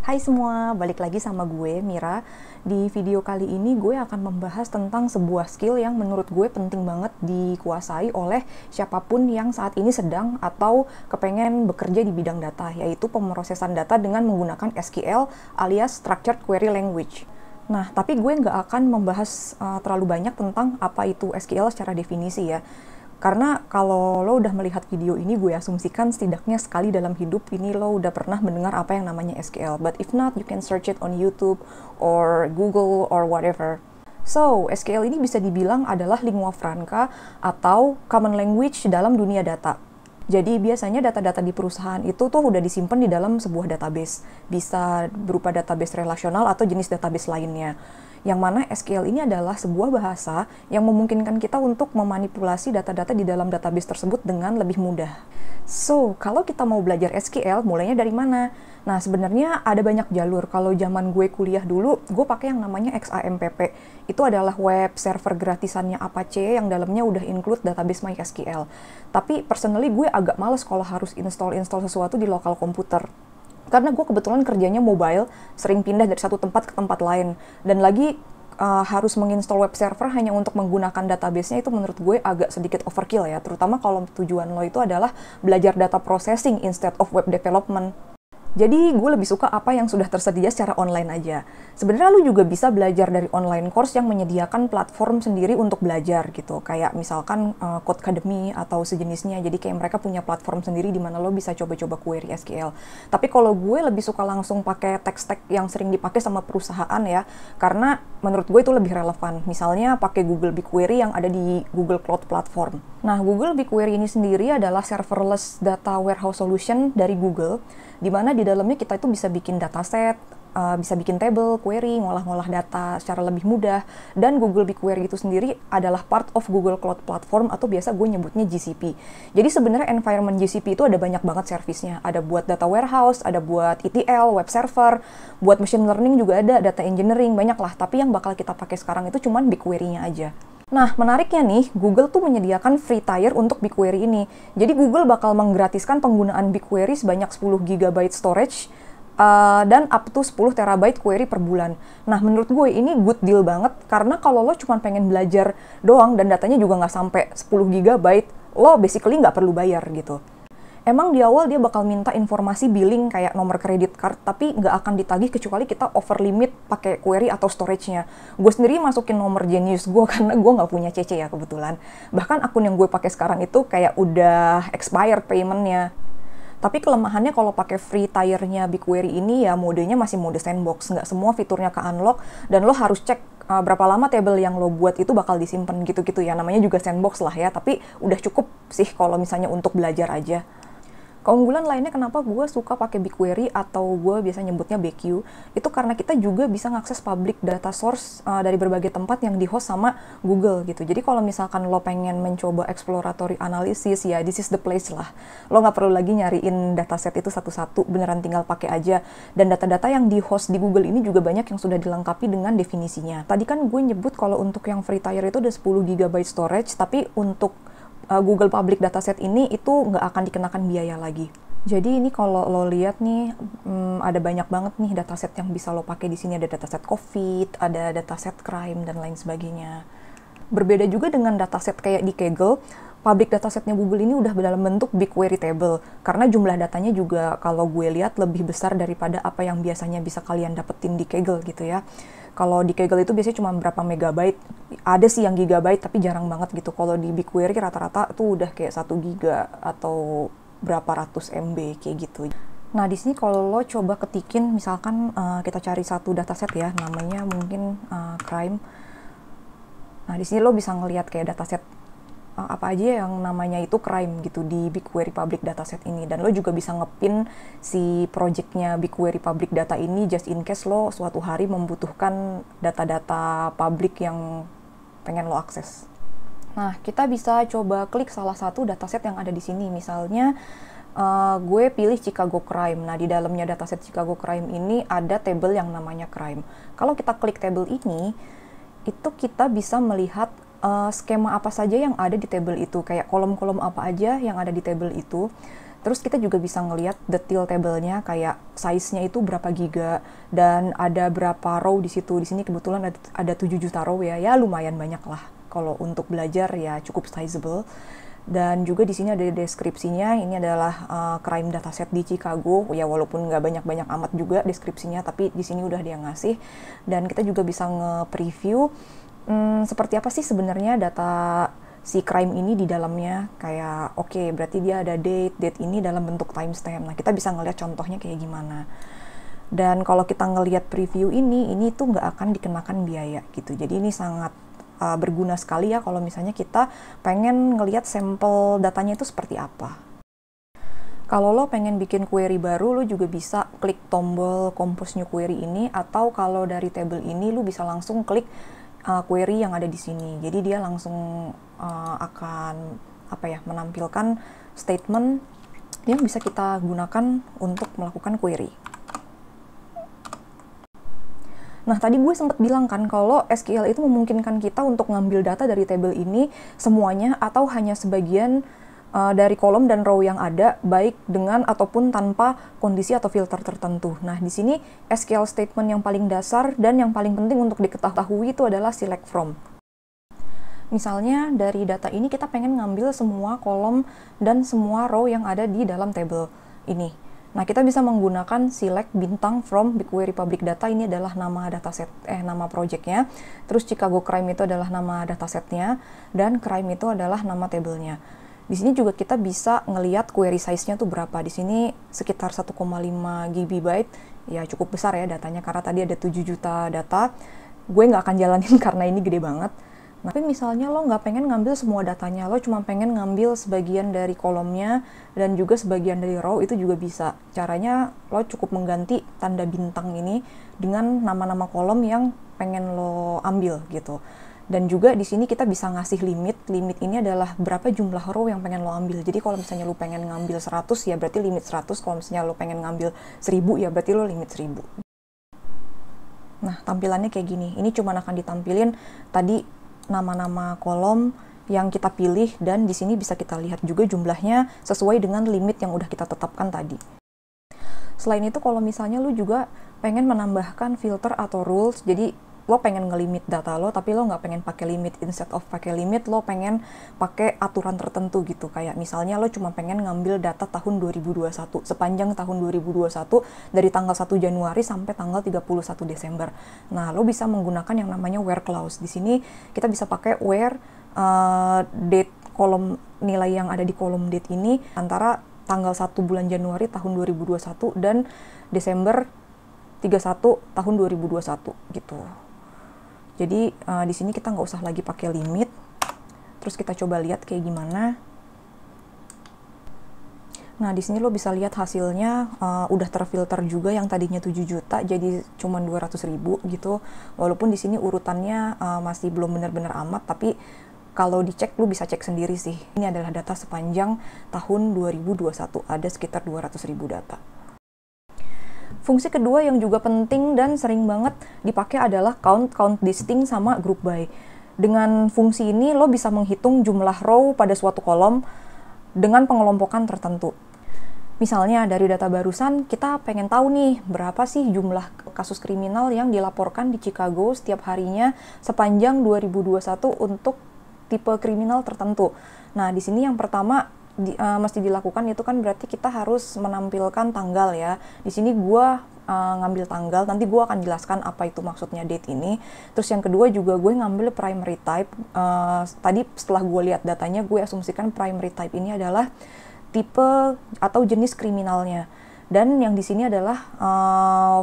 Hai semua, balik lagi sama gue, Mira. Di video kali ini gue akan membahas tentang sebuah skill yang menurut gue penting banget dikuasai oleh siapapun yang saat ini sedang atau kepengen bekerja di bidang data, yaitu pemrosesan data dengan menggunakan SQL alias Structured Query Language. Nah, tapi gue nggak akan membahas terlalu banyak tentang apa itu SQL secara definisi ya. Karena kalau lo udah melihat video ini, gue asumsikan setidaknya sekali dalam hidup ini lo udah pernah mendengar apa yang namanya SQL. But if not, you can search it on YouTube or Google or whatever. So, SQL ini bisa dibilang adalah lingua franca atau common language dalam dunia data. Jadi biasanya data-data di perusahaan itu tuh udah disimpan di dalam sebuah database. Bisa berupa database relasional atau jenis database lainnya. Yang mana SQL ini adalah sebuah bahasa yang memungkinkan kita untuk memanipulasi data-data di dalam database tersebut dengan lebih mudah. So, kalau kita mau belajar SQL, mulainya dari mana? Nah, sebenarnya ada banyak jalur. Kalau zaman gue kuliah dulu, gue pakai yang namanya XAMPP. Itu adalah web server gratisannya Apache yang dalamnya udah include database MySQL. Tapi personally gue agak males kalau harus install sesuatu di lokal komputer. Karena gue kebetulan kerjanya mobile, sering pindah dari satu tempat ke tempat lain. Dan lagi harus menginstall web server hanya untuk menggunakan database-nya itu menurut gue agak sedikit overkill ya. Terutama kalau tujuan lo itu adalah belajar data processing instead of web development. Jadi gue lebih suka apa yang sudah tersedia secara online aja. Sebenarnya lu juga bisa belajar dari online course yang menyediakan platform sendiri untuk belajar gitu. Kayak misalkan Codecademy atau sejenisnya. Jadi kayak mereka punya platform sendiri di mana lo bisa coba-coba query SQL. Tapi kalau gue lebih suka langsung pakai tech-stack yang sering dipakai sama perusahaan ya. Karena menurut gue itu lebih relevan. Misalnya pakai Google BigQuery yang ada di Google Cloud Platform. Nah, Google BigQuery ini sendiri adalah serverless data warehouse solution dari Google, di mana di dalamnya kita itu bisa bikin dataset, bisa bikin table, query, ngolah-ngolah data secara lebih mudah. Dan Google BigQuery itu sendiri adalah part of Google Cloud Platform atau biasa gue nyebutnya GCP. Jadi sebenarnya environment GCP itu ada banyak banget servisnya. Ada buat data warehouse, ada buat ETL, web server, buat machine learning juga ada, data engineering, banyak lah. Tapi yang bakal kita pakai sekarang itu cuman BigQuery-nya aja. Nah, menariknya nih, Google tuh menyediakan free tier untuk BigQuery ini. Jadi Google bakal menggratiskan penggunaan BigQuery sebanyak 10 GB storage dan up to 10 terabyte query per bulan. Nah, menurut gue ini good deal banget karena kalau lo cuma pengen belajar doang dan datanya juga nggak sampai 10 GB, lo basically nggak perlu bayar gitu. Emang di awal dia bakal minta informasi billing kayak nomor kredit card, tapi nggak akan ditagih kecuali kita over limit pakai query atau storage-nya. Gue sendiri masukin nomor Genius gue karena gue nggak punya CC ya kebetulan. Bahkan akun yang gue pakai sekarang itu kayak udah expired payment-nya. Tapi kelemahannya kalau pakai free tier-nya BigQuery ini ya modenya masih mode sandbox. Nggak semua fiturnya ke-unlock dan lo harus cek berapa lama table yang lo buat itu bakal disimpan gitu-gitu ya. Namanya juga sandbox lah ya, tapi udah cukup sih kalau misalnya untuk belajar aja. Keunggulan lainnya kenapa gue suka pakai BigQuery atau gue biasa nyebutnya BQ, itu karena kita juga bisa ngakses public data source dari berbagai tempat yang di-host sama Google gitu. Jadi kalau misalkan lo pengen mencoba exploratory analysis, ya this is the place lah. Lo nggak perlu lagi nyariin dataset itu satu-satu, beneran tinggal pakai aja. Dan data-data yang di-host di Google ini juga banyak yang sudah dilengkapi dengan definisinya. Tadi kan gue nyebut kalau untuk yang free tier itu ada 10 GB storage, tapi untuk Google Public Dataset ini itu nggak akan dikenakan biaya lagi. Jadi ini kalau lo lihat nih, ada banyak banget nih dataset yang bisa lo pakai di sini. Ada dataset COVID, ada dataset crime, dan lain sebagainya. Berbeda juga dengan dataset kayak di Kaggle, public datasetnya Google ini udah dalam bentuk BigQuery table. Karena jumlah datanya juga kalau gue lihat lebih besar daripada apa yang biasanya bisa kalian dapetin di Kaggle gitu ya. Kalau di Kaggle itu biasanya cuma berapa megabyte, ada sih yang gigabyte tapi jarang banget gitu. Kalau di BigQuery rata-rata tuh udah kayak 1 giga atau berapa ratus MB kayak gitu. Nah, di sini kalau lo coba ketikin, misalkan kita cari satu dataset ya, namanya mungkin crime. Nah, di sini lo bisa ngelihat kayak dataset apa aja yang namanya itu crime gitu di BigQuery Public Dataset ini. Dan lo juga bisa ngepin si projectnya BigQuery Public Data ini just in case lo suatu hari membutuhkan data-data publik yang pengen lo akses. Nah, kita bisa coba klik salah satu dataset yang ada di sini. Misalnya gue pilih Chicago Crime. Nah, di dalamnya dataset Chicago Crime ini ada table yang namanya crime. Kalau kita klik table ini, itu kita bisa melihat skema apa saja yang ada di table itu, kayak kolom-kolom apa aja yang ada di table itu. Terus kita juga bisa ngelihat detail tabelnya, kayak size-nya itu berapa giga dan ada berapa row di situ. Di sini kebetulan ada 7 juta row ya. Ya lumayan banyak lah. Kalau untuk belajar ya cukup sizable. Dan juga di sini ada deskripsinya. Ini adalah crime dataset di Chicago. Ya walaupun nggak banyak-banyak amat juga deskripsinya, tapi di sini udah dia ngasih. Dan kita juga bisa nge-preview seperti apa sih sebenarnya data si crime ini di dalamnya. Kayak oke, berarti dia ada date ini dalam bentuk timestamp. Nah, kita bisa ngelihat contohnya kayak gimana. Dan kalau kita ngelihat preview ini tuh nggak akan dikenakan biaya gitu. Jadi ini sangat berguna sekali ya kalau misalnya kita pengen ngelihat sampel datanya itu seperti apa. Kalau lo pengen bikin query baru, lo juga bisa klik tombol compose new query ini, atau kalau dari table ini lo bisa langsung klik query yang ada di sini. Jadi dia langsung akan menampilkan statement yang bisa kita gunakan untuk melakukan query. Nah, tadi gue sempat bilang kan kalau SQL itu memungkinkan kita untuk ngambil data dari table ini semuanya atau hanya sebagian dari kolom dan row yang ada, baik dengan ataupun tanpa kondisi atau filter tertentu. Nah, di sini SQL statement yang paling dasar dan yang paling penting untuk diketahui itu adalah select from. Misalnya dari data ini kita pengen ngambil semua kolom dan semua row yang ada di dalam table ini. Nah, kita bisa menggunakan select bintang from BigQuery Public Data. Ini adalah nama dataset, nama projectnya. Terus Chicago Crime itu adalah nama datasetnya, dan Crime itu adalah nama tabelnya. Di sini juga kita bisa ngelihat query size-nya tuh berapa. Di sini sekitar 1,5 GB, ya cukup besar ya datanya, karena tadi ada 7 juta data. Gue nggak akan jalanin karena ini gede banget. Tapi misalnya lo nggak pengen ngambil semua datanya, lo cuma pengen ngambil sebagian dari kolomnya dan juga sebagian dari row, itu juga bisa. Caranya lo cukup mengganti tanda bintang ini dengan nama-nama kolom yang pengen lo ambil gitu. Dan juga di sini kita bisa ngasih limit. Limit ini adalah berapa jumlah row yang pengen lo ambil. Jadi kalau misalnya lo pengen ngambil 100 ya berarti limit 100. Kalau misalnya lo pengen ngambil 1000 ya berarti lo limit 1000. Nah, tampilannya kayak gini. Ini cuma akan ditampilin tadi nama-nama kolom yang kita pilih, dan di sini bisa kita lihat juga jumlahnya sesuai dengan limit yang udah kita tetapkan tadi. Selain itu, kalau misalnya lu juga pengen menambahkan filter atau rules, jadi lo pengen ngelimit data lo, tapi lo nggak pengen pakai limit. Instead of pakai limit, lo pengen pakai aturan tertentu gitu. Kayak misalnya lo cuma pengen ngambil data tahun 2021, sepanjang tahun 2021, dari tanggal 1 Januari sampai tanggal 31 Desember. Nah, lo bisa menggunakan yang namanya where clause. Di sini kita bisa pakai where date, kolom nilai yang ada di kolom date ini antara tanggal 1 bulan Januari tahun 2021 dan Desember 31 tahun 2021 gitu. Jadi di sini kita nggak usah lagi pakai limit. Terus kita coba lihat kayak gimana. Nah, di sini lo bisa lihat hasilnya udah terfilter juga, yang tadinya 7 juta jadi cuma 200.000 gitu. Walaupun di sini urutannya masih belum benar-benar amat, tapi kalau dicek lo bisa cek sendiri sih. Ini adalah data sepanjang tahun 2021, ada sekitar 200.000 data. Fungsi kedua yang juga penting dan sering banget dipakai adalah count distinct sama group by. Dengan fungsi ini lo bisa menghitung jumlah row pada suatu kolom dengan pengelompokan tertentu. Misalnya dari data barusan kita pengen tahu nih berapa sih jumlah kasus kriminal yang dilaporkan di Chicago setiap harinya sepanjang 2021 untuk tipe kriminal tertentu. Nah, di sini yang pertama mesti dilakukan itu kan berarti kita harus menampilkan tanggal ya. Di sini gue ngambil tanggal, nanti gue akan jelaskan apa itu maksudnya date ini. Terus yang kedua juga gue ngambil primary type. Tadi setelah gue lihat datanya, gue asumsikan primary type ini adalah tipe atau jenis kriminalnya. Dan yang di sini adalah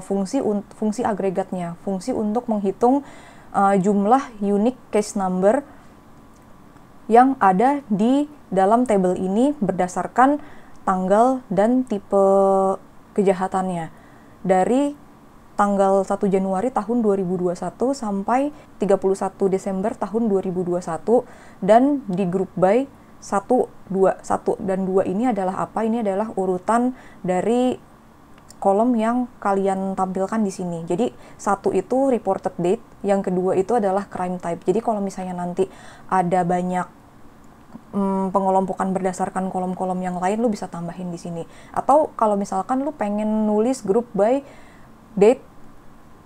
fungsi agregatnya, fungsi untuk menghitung jumlah unique case number yang ada di dalam table ini berdasarkan tanggal dan tipe kejahatannya dari tanggal 1 Januari tahun 2021 sampai 31 Desember tahun 2021, dan di group by 1, 2, 1 dan 2 ini adalah apa? Ini adalah urutan dari kolom yang kalian tampilkan di sini. Jadi 1 itu reported date, yang kedua itu adalah crime type. Jadi kalau misalnya nanti ada banyak pengelompokan berdasarkan kolom-kolom yang lain, lu bisa tambahin di sini. Atau kalau misalkan lu pengen nulis group by date,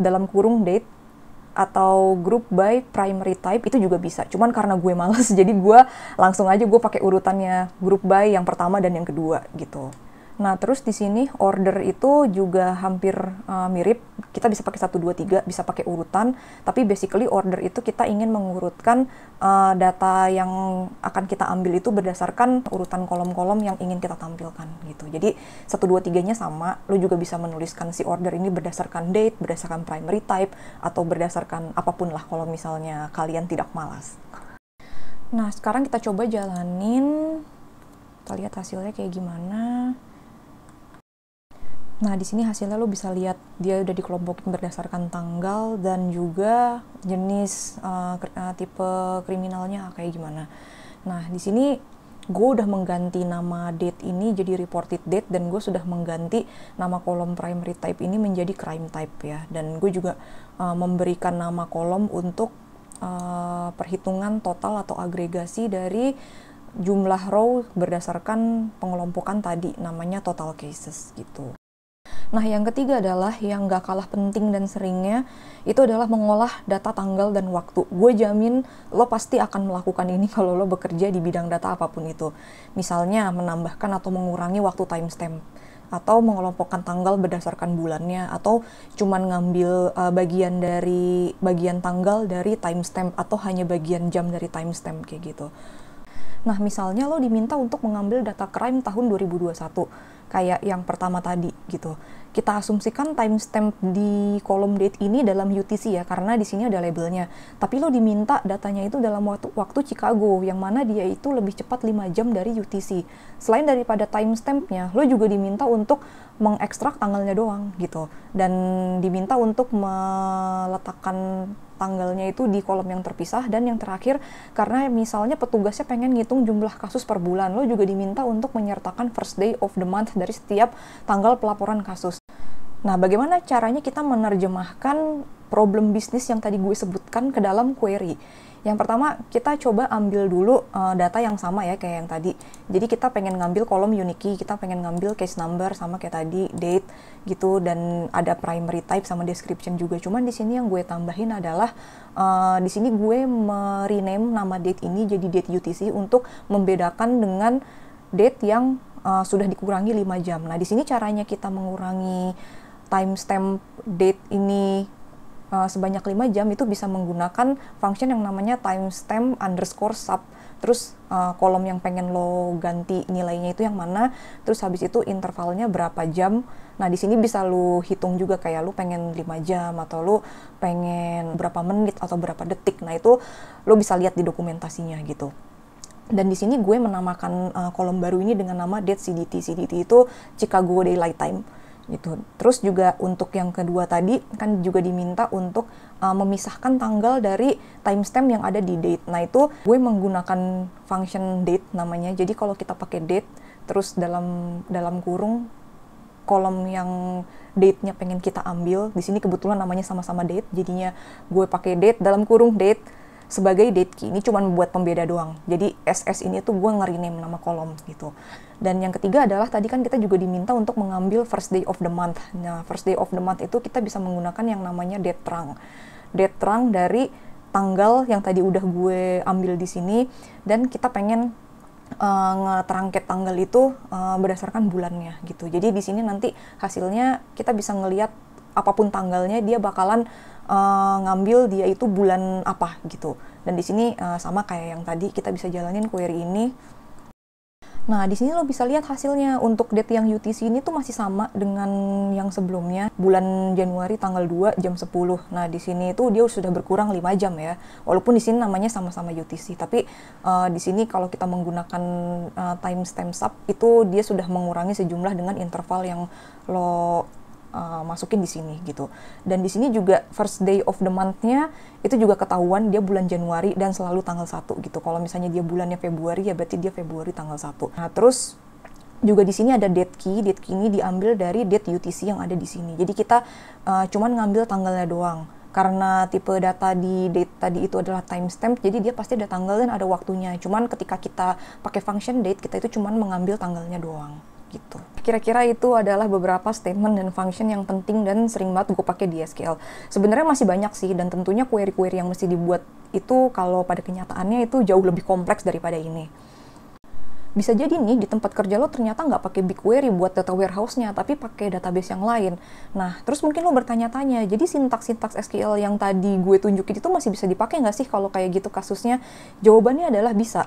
dalam kurung date, atau group by primary type, itu juga bisa. Cuman karena gue males, jadi gue langsung aja gue pakai urutannya group by yang pertama dan yang kedua gitu. Nah, terus di sini order itu juga hampir mirip. Kita bisa pakai 1, 2, 3, bisa pakai urutan, tapi basically order itu kita ingin mengurutkan data yang akan kita ambil itu berdasarkan urutan kolom-kolom yang ingin kita tampilkan gitu. Jadi 1, 2, 3-nya sama. Lo juga bisa menuliskan si order ini berdasarkan date, berdasarkan primary type, atau berdasarkan apapun lah kalau misalnya kalian tidak malas. Nah, sekarang kita coba jalanin. Kita lihat hasilnya kayak gimana. Nah, di sini hasilnya lo bisa lihat dia udah dikelompokin berdasarkan tanggal dan juga jenis tipe kriminalnya kayak gimana. Nah, di sini gue udah mengganti nama date ini jadi reported date, dan gue sudah mengganti nama kolom primary type ini menjadi crime type ya. Dan gue juga memberikan nama kolom untuk perhitungan total atau agregasi dari jumlah row berdasarkan pengelompokan tadi, namanya total cases gitu. Nah, yang ketiga adalah yang gak kalah penting dan seringnya, itu adalah mengolah data tanggal dan waktu. Gue jamin lo pasti akan melakukan ini kalau lo bekerja di bidang data apapun itu. Misalnya, menambahkan atau mengurangi waktu timestamp, atau mengelompokkan tanggal berdasarkan bulannya, atau cuman ngambil bagian tanggal dari timestamp, atau hanya bagian jam dari timestamp, kayak gitu. Nah, misalnya lo diminta untuk mengambil data crime tahun 2021, kayak yang pertama tadi gitu. Kita asumsikan timestamp di kolom date ini dalam UTC ya, karena di sini ada labelnya. Tapi lo diminta datanya itu dalam waktu Chicago, yang mana dia itu lebih cepat 5 jam dari UTC. Selain daripada timestampnya, lo juga diminta untuk mengekstrak tanggalnya doang gitu. Dan diminta untuk meletakkan tanggalnya itu di kolom yang terpisah. Dan yang terakhir, karena misalnya petugasnya pengen ngitung jumlah kasus per bulan, lo juga diminta untuk menyertakan first day of the month dari setiap tanggal pelaporan kasus. Nah, bagaimana caranya kita menerjemahkan problem bisnis yang tadi gue sebutkan ke dalam query? Yang pertama, kita coba ambil dulu data yang sama ya kayak yang tadi. Jadi kita pengen ngambil kolom unique key, kita pengen ngambil case number sama kayak tadi, date gitu, dan ada primary type sama description juga. Cuman di sini yang gue tambahin adalah di sini gue rename nama date ini jadi date UTC untuk membedakan dengan date yang sudah dikurangi 5 jam. Nah, di sini caranya kita mengurangi timestamp date ini sebanyak 5 jam itu bisa menggunakan function yang namanya timestamp underscore sub. Terus kolom yang pengen lo ganti nilainya itu yang mana, terus habis itu intervalnya berapa jam. Nah, di sini bisa lo hitung juga kayak lo pengen 5 jam atau lo pengen berapa menit atau berapa detik. Nah, itu lo bisa lihat di dokumentasinya gitu. Dan di sini gue menamakan kolom baru ini dengan nama date CDT. CDT itu Chicago Daylight Time gitu. Terus juga untuk yang kedua tadi kan juga diminta untuk memisahkan tanggal dari timestamp yang ada di date. Nah, itu gue menggunakan function date namanya. Jadi kalau kita pakai date terus dalam kurung kolom yang date-nya pengen kita ambil, di sini kebetulan namanya sama-sama date, jadinya gue pakai date dalam kurung date sebagai date key. Ini cuma buat pembeda doang. Jadi SS ini tuh gue nge-rename nama kolom gitu. Dan yang ketiga adalah tadi kan kita juga diminta untuk mengambil first day of the month. Nah, first day of the month itu kita bisa menggunakan yang namanya date trunk. Date trunk dari tanggal yang tadi udah gue ambil di sini, dan kita pengen ngetrangket tanggal itu berdasarkan bulannya gitu. Jadi di sini nanti hasilnya kita bisa ngelihat apapun tanggalnya dia bakalan ngambil dia itu bulan apa gitu. Dan di sini sama kayak yang tadi kita bisa jalanin query ini. Nah, di sini lo bisa lihat hasilnya. Untuk date yang UTC ini tuh masih sama dengan yang sebelumnya, bulan Januari tanggal 2 jam 10. Nah, di sini tuh dia sudah berkurang 5 jam ya. Walaupun di sini namanya sama-sama UTC, tapi di sini kalau kita menggunakan timestamp sub itu dia sudah mengurangi sejumlah dengan interval yang lo masukin di sini gitu. Dan di sini juga first day of the month-nya itu juga ketahuan dia bulan Januari dan selalu tanggal 1 gitu. Kalau misalnya dia bulannya Februari ya berarti dia Februari tanggal 1. Nah, terus juga di sini ada date key. Date key ini diambil dari date UTC yang ada di sini. Jadi kita cuman ngambil tanggalnya doang. Karena tipe data di date tadi itu adalah timestamp, jadi dia pasti ada tanggal dan ada waktunya. Cuman ketika kita pakai function date, kita itu cuman mengambil tanggalnya doang gitu. Kira-kira itu adalah beberapa statement dan function yang penting dan sering banget gue pakai di SQL. Sebenarnya masih banyak sih, dan tentunya query-query yang mesti dibuat itu kalau pada kenyataannya itu jauh lebih kompleks daripada ini. Bisa jadi nih di tempat kerja lo ternyata nggak pakai BigQuery buat data warehouse-nya, tapi pakai database yang lain. Nah, terus mungkin lo bertanya-tanya, jadi sintaks-sintaks SQL yang tadi gue tunjukin itu masih bisa dipakai nggak sih kalau kayak gitu kasusnya? Jawabannya adalah bisa.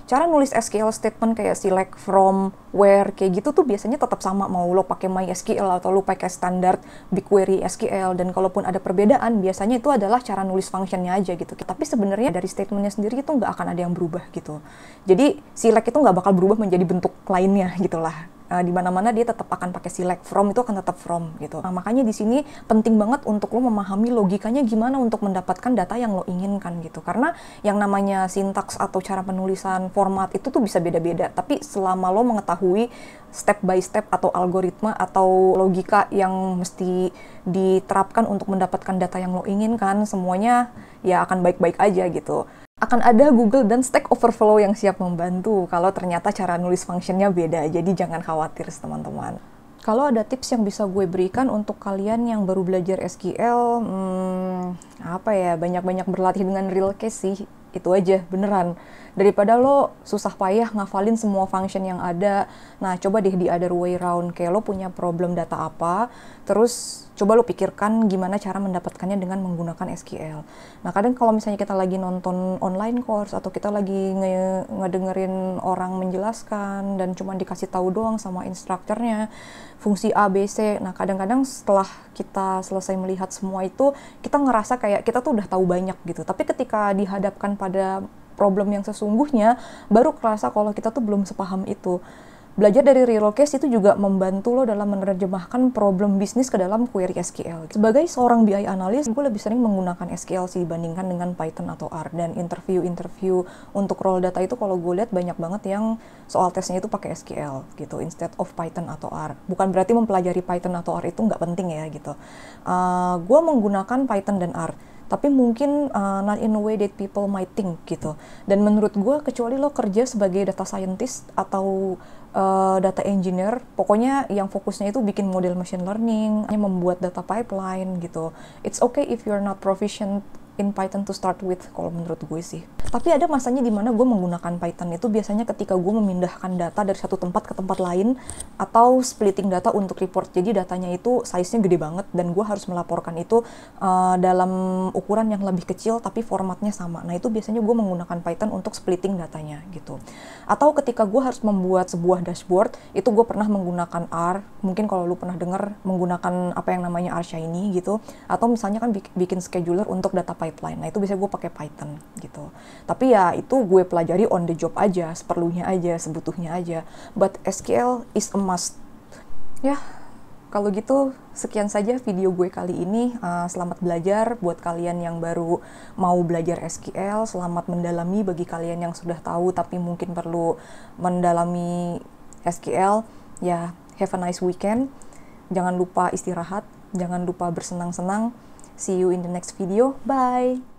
Cara nulis SQL statement kayak select, from, where, kayak gitu tuh biasanya tetap sama, mau lo pakai MySQL atau lo pakai standar BigQuery SQL, dan kalaupun ada perbedaan, biasanya itu adalah cara nulis functionnya aja gitu. Tapi sebenarnya dari statementnya sendiri itu nggak akan ada yang berubah gitu. Jadi select itu nggak bakal berubah menjadi bentuk lainnya gitulah. Di mana-mana dia tetap akan pakai select, from itu akan tetap from gitu. Nah, makanya di sini penting banget untuk lo memahami logikanya gimana untuk mendapatkan data yang lo inginkan gitu. Karena yang namanya sintaks atau cara penulisan format itu tuh bisa beda-beda. Tapi selama lo mengetahui step by step atau algoritma atau logika yang mesti diterapkan untuk mendapatkan data yang lo inginkan, semuanya ya akan baik-baik aja gitu. Akan ada Google dan Stack Overflow yang siap membantu kalau ternyata cara nulis functionnya beda, jadi jangan khawatir teman-teman. Kalau ada tips yang bisa gue berikan untuk kalian yang baru belajar SQL, apa ya, banyak-banyak berlatih dengan real case sih, itu aja, beneran. Daripada lo susah payah ngafalin semua function yang ada, nah coba deh di other way round, kayak lo punya problem data apa, terus coba lo pikirkan gimana cara mendapatkannya dengan menggunakan SQL. Nah kadang kalau misalnya kita lagi nonton online course atau kita lagi ngedengerin orang menjelaskan dan cuma dikasih tahu doang sama instrukturnya fungsi A, B, C, nah kadang-kadang setelah kita selesai melihat semua itu, kita ngerasa kayak kita tuh udah tahu banyak gitu, tapi ketika dihadapkan pada problem yang sesungguhnya, baru kerasa kalau kita tuh belum sepaham itu. Belajar dari real case itu juga membantu lo dalam menerjemahkan problem bisnis ke dalam query SQL. Sebagai seorang BI analis, gue lebih sering menggunakan SQL sih dibandingkan dengan Python atau R. Dan interview untuk role data itu kalau gue lihat banyak banget yang soal tesnya itu pakai SQL gitu, instead of Python atau R. Bukan berarti mempelajari Python atau R itu nggak penting ya gitu. Gue menggunakan Python dan R, tapi mungkin not in a way that people might think gitu. Dan menurut gue, kecuali lo kerja sebagai data scientist atau data engineer, pokoknya yang fokusnya itu bikin model machine learning, membuat data pipeline gitu. It's okay if you're not proficient in Python to start with, kalau menurut gue sih. Tapi ada masanya dimana gue menggunakan Python itu biasanya ketika gue memindahkan data dari satu tempat ke tempat lain, atau splitting data untuk report. Jadi datanya itu size-nya gede banget dan gue harus melaporkan itu dalam ukuran yang lebih kecil tapi formatnya sama. Nah itu biasanya gue menggunakan Python untuk splitting datanya gitu. Atau ketika gue harus membuat sebuah dashboard, itu gue pernah menggunakan R. Mungkin kalau lu pernah dengar menggunakan apa yang namanya R Shiny gitu. Atau misalnya kan bikin scheduler untuk data pipeline. Nah itu biasanya gue pakai Python gitu. Tapi ya itu gue pelajari on the job aja, seperlunya aja, sebutuhnya aja. But SQL is a must. Ya, kalau gitu sekian saja video gue kali ini. Selamat belajar buat kalian yang baru mau belajar SQL. Selamat mendalami bagi kalian yang sudah tahu tapi mungkin perlu mendalami SQL. Ya, have a nice weekend. Jangan lupa istirahat, jangan lupa bersenang-senang. See you in the next video. Bye!